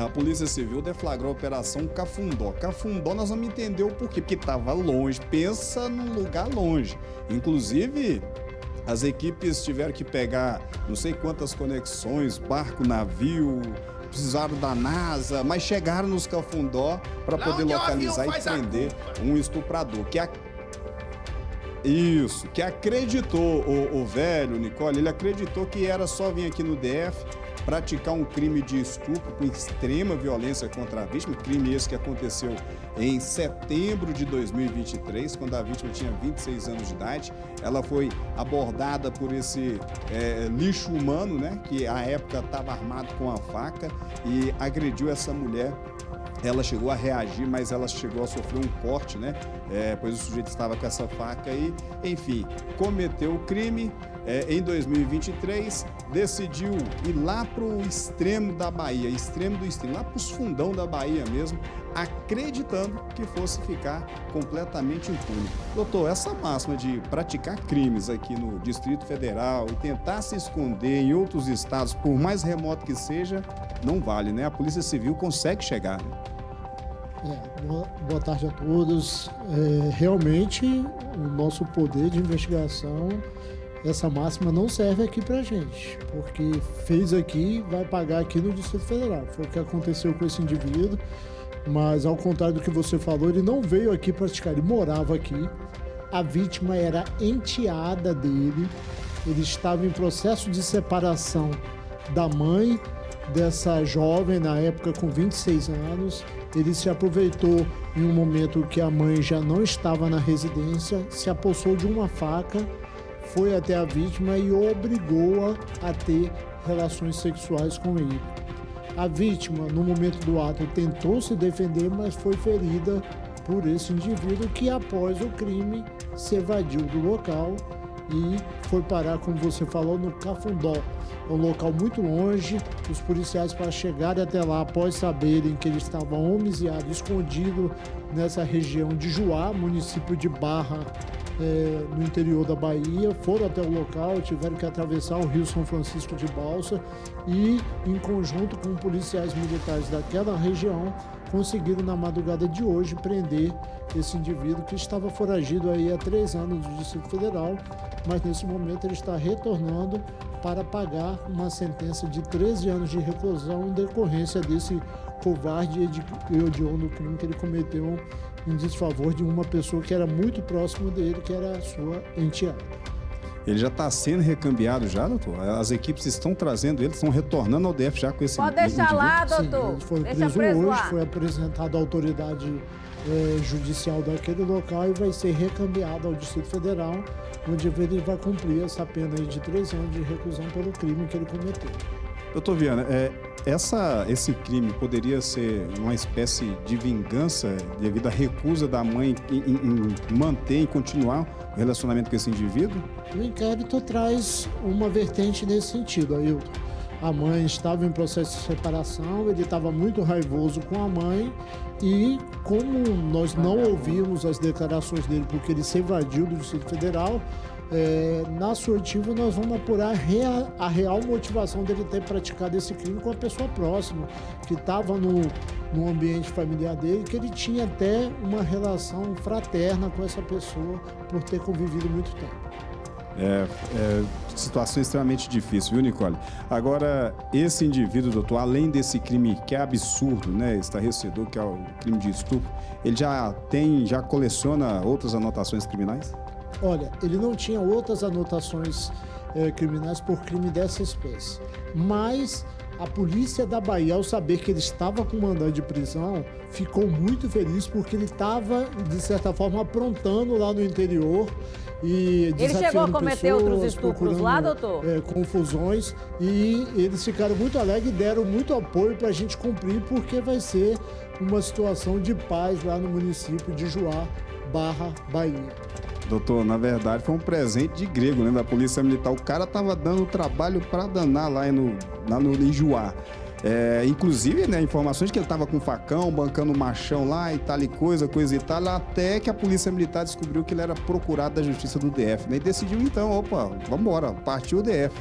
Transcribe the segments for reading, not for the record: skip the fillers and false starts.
A Polícia Civil deflagrou a Operação Cafundó. Cafundó nós vamos entender o porquê, porque estava longe, pensa num lugar longe. Inclusive, as equipes tiveram que pegar não sei quantas conexões, barco, navio, precisaram da NASA, mas chegaram nos Cafundó para poder localizar e prender um estuprador. Que acreditou, o velho Nicole, ele acreditou que era só vir aqui no DF praticar um crime de estupro com extrema violência contra a vítima, crime esse que aconteceu em setembro de 2023, quando a vítima tinha 26 anos de idade. Ela foi abordada por esse lixo humano, né, que à época estava armado com a faca e agrediu essa mulher. Ela chegou a reagir, mas ela chegou a sofrer um corte, né? Pois o sujeito estava com essa faca aí. Enfim, cometeu o crime. Em 2023, decidiu ir lá para o extremo da Bahia, extremo do extremo, lá para os fundão da Bahia mesmo, acreditando que fosse ficar completamente impune. Doutor, essa máxima de praticar crimes aqui no Distrito Federal e tentar se esconder em outros estados, por mais remoto que seja, não vale, né? A Polícia Civil consegue chegar, né? Boa tarde a todos. Realmente, o nosso poder de investigação, essa máxima não serve aqui pra gente, porque fez aqui, vai pagar aqui no Distrito Federal. Foi o que aconteceu com esse indivíduo, mas ao contrário do que você falou, ele não veio aqui praticar, ele morava aqui. A vítima era enteada dele, ele estava em processo de separação da mãe dessa jovem, na época com 26 anos. Ele se aproveitou em um momento que a mãe já não estava na residência, se apossou de uma faca, foi até a vítima e obrigou-a a ter relações sexuais com ele. A vítima, no momento do ato, tentou se defender, mas foi ferida por esse indivíduo que, após o crime, se evadiu do local e foi parar, como você falou, no Cafundó. É um local muito longe. Os policiais, para chegarem até lá, após saberem que ele estava homiziado, escondido nessa região de Juá, município de Barra, no interior da Bahia, foram até o local, tiveram que atravessar o Rio São Francisco de balsa e, em conjunto com policiais militares daquela região, conseguiram na madrugada de hoje prender esse indivíduo que estava foragido aí há 3 anos do Distrito Federal, mas nesse momento ele está retornando para pagar uma sentença de 13 anos de reclusão em decorrência desse covarde e hediondo crime que ele cometeu em desfavor de uma pessoa que era muito próxima dele, que era a sua enteada. Ele já está sendo recambiado já, doutor? As equipes estão trazendo ele, estão retornando ao DF já com esse Pode deixar lá, doutor. Sim, ele foi preso hoje, foi apresentado à autoridade judicial daquele local e vai ser recambiado ao Distrito Federal, onde ele vai cumprir essa pena aí de 3 anos de reclusão pelo crime que ele cometeu. Doutor Viana, esse crime poderia ser uma espécie de vingança devido à recusa da mãe em manter, em continuar o relacionamento com esse indivíduo? O inquérito traz uma vertente nesse sentido, Ailton. A mãe estava em processo de separação, ele estava muito raivoso com a mãe e, como nós não ouvimos as declarações dele porque ele se evadiu do Distrito Federal, na surtiva nós vamos apurar a real motivação dele ter praticado esse crime com a pessoa próxima, que estava no ambiente familiar dele, que ele tinha até uma relação fraterna com essa pessoa por ter convivido muito tempo. Situação extremamente difícil, viu, Nicole? Agora, esse indivíduo, doutor, além desse crime que é absurdo, né, estarrecedor, que é o crime de estupro, ele já coleciona outras anotações criminais? Olha, ele não tinha outras anotações criminais por crime dessa espécie, mas a polícia da Bahia, ao saber que ele estava com mandado de prisão, ficou muito feliz porque ele estava, de certa forma, aprontando lá no interior e ele chegou a cometer pessoas, outros estupros lá, doutor? Confusões, e eles ficaram muito alegres e deram muito apoio para a gente cumprir, porque vai ser uma situação de paz lá no município de Juá, Barra, Bahia. Doutor, na verdade foi um presente de grego, né, da Polícia Militar. O cara tava dando trabalho para danar lá no Juá. Inclusive, né, informações que ele tava com facão, bancando machão lá e tal e coisa e tal, até que a Polícia Militar descobriu que ele era procurado da Justiça do DF, né, e decidiu então, opa, vamos embora, partiu o DF.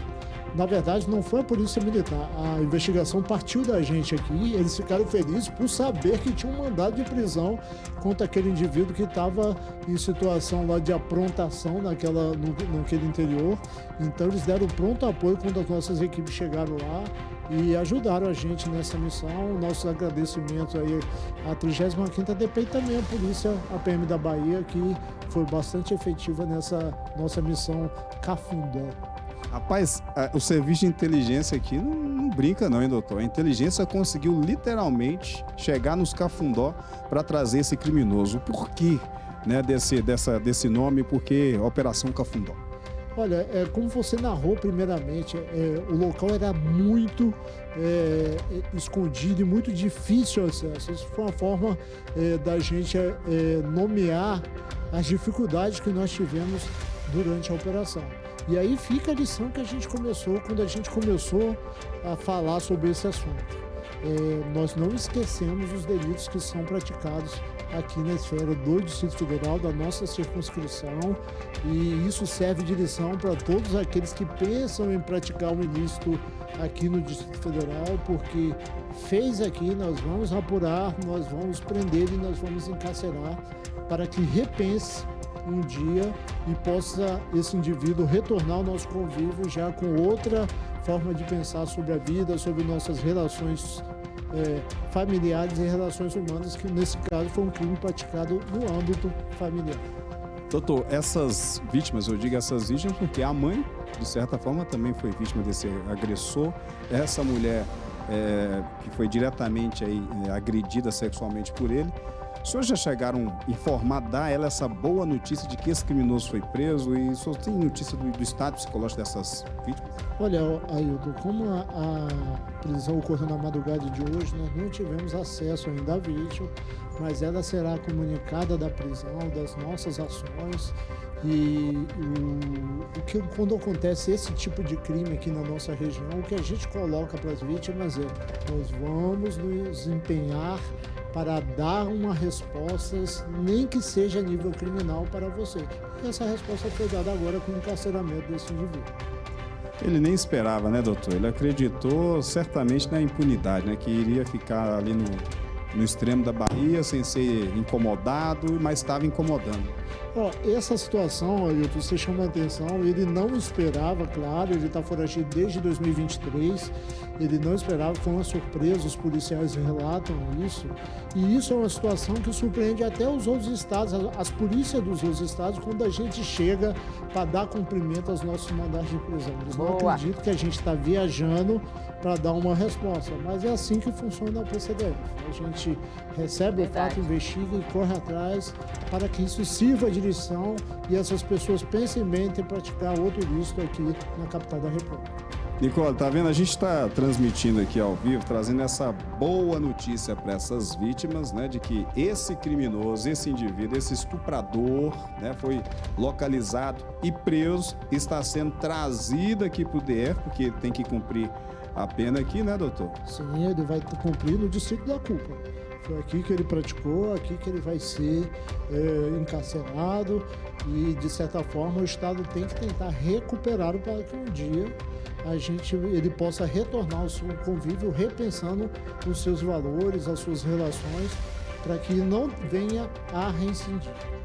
Na verdade, não foi a Polícia Militar. A investigação partiu da gente aqui. Eles ficaram felizes por saber que tinha um mandado de prisão contra aquele indivíduo que estava em situação lá de aprontação naquele interior. Então, eles deram pronto apoio quando as nossas equipes chegaram lá e ajudaram a gente nessa missão. Nossos agradecimentos aí à 35ª DP e também à Polícia, a PM da Bahia, que foi bastante efetiva nessa nossa missão Cafundó. Rapaz, o serviço de inteligência aqui não brinca não, hein, doutor? A inteligência conseguiu literalmente chegar nos Cafundó para trazer esse criminoso. O porquê, né, desse nome? Por que Operação Cafundó? Olha, como você narrou primeiramente, o local era muito escondido e muito difícil acesso. Isso foi uma forma da gente nomear as dificuldades que nós tivemos durante a operação. E aí fica a lição que a gente começou, quando a gente começou a falar sobre esse assunto. Nós não esquecemos os delitos que são praticados aqui na esfera do Distrito Federal, da nossa circunscrição, e isso serve de lição para todos aqueles que pensam em praticar um ilícito aqui no Distrito Federal, porque fez aqui, nós vamos apurar, nós vamos prender e nós vamos encarcerar para que repense um dia e possa esse indivíduo retornar ao nosso convívio já com outra forma de pensar sobre a vida, sobre nossas relações familiares e relações humanas, que nesse caso foi um crime praticado no âmbito familiar. Doutor, essas vítimas, eu digo essas vítimas porque a mãe, de certa forma, também foi vítima desse agressor. Essa mulher que foi diretamente agredida sexualmente por ele. Os senhores já chegaram a informar, dar a ela essa boa notícia de que esse criminoso foi preso, e só tem notícia do estado psicológico dessas vítimas? Olha, Ailton, como a prisão ocorreu na madrugada de hoje, nós não tivemos acesso ainda à vítima, mas ela será comunicada da prisão, das nossas ações. E quando acontece esse tipo de crime aqui na nossa região, o que a gente coloca para as vítimas nós vamos nos empenhar para dar uma resposta, nem que seja a nível criminal, para você. E essa resposta foi dada agora com o encarceramento desse indivíduo. Ele nem esperava, né, doutor? Ele acreditou certamente na impunidade, né, que iria ficar ali no extremo da Bahia sem ser incomodado, mas estava incomodando. Essa situação, Ailton, você chama a atenção, ele não esperava, claro, ele está foragido desde 2023, ele não esperava, foi uma surpresa, os policiais relatam isso, e isso é uma situação que surpreende até os outros estados, as polícias dos outros estados, quando a gente chega para dar cumprimento aos nossos mandados de prisão. Eles não acreditam que a gente está viajando para dar uma resposta, mas é assim que funciona a PCDF. A gente recebe o fato, investiga e corre atrás para que isso sirva de lição e essas pessoas pensem bem em praticar outro ilícito aqui na capital da República. Nicole, tá vendo? A gente está transmitindo aqui ao vivo, trazendo essa boa notícia para essas vítimas, né, de que esse criminoso, esse indivíduo, esse estuprador, né, foi localizado e preso, está sendo trazido aqui para o DF, porque ele tem que cumprir a pena aqui, né, doutor? Sim, ele vai cumprir no Distrito da Culpa. Foi aqui que ele praticou, aqui que ele vai ser encarcerado e, de certa forma, o Estado tem que tentar recuperá-lo para que um dia ele possa retornar ao seu convívio repensando os seus valores, as suas relações, para que não venha a reincidir.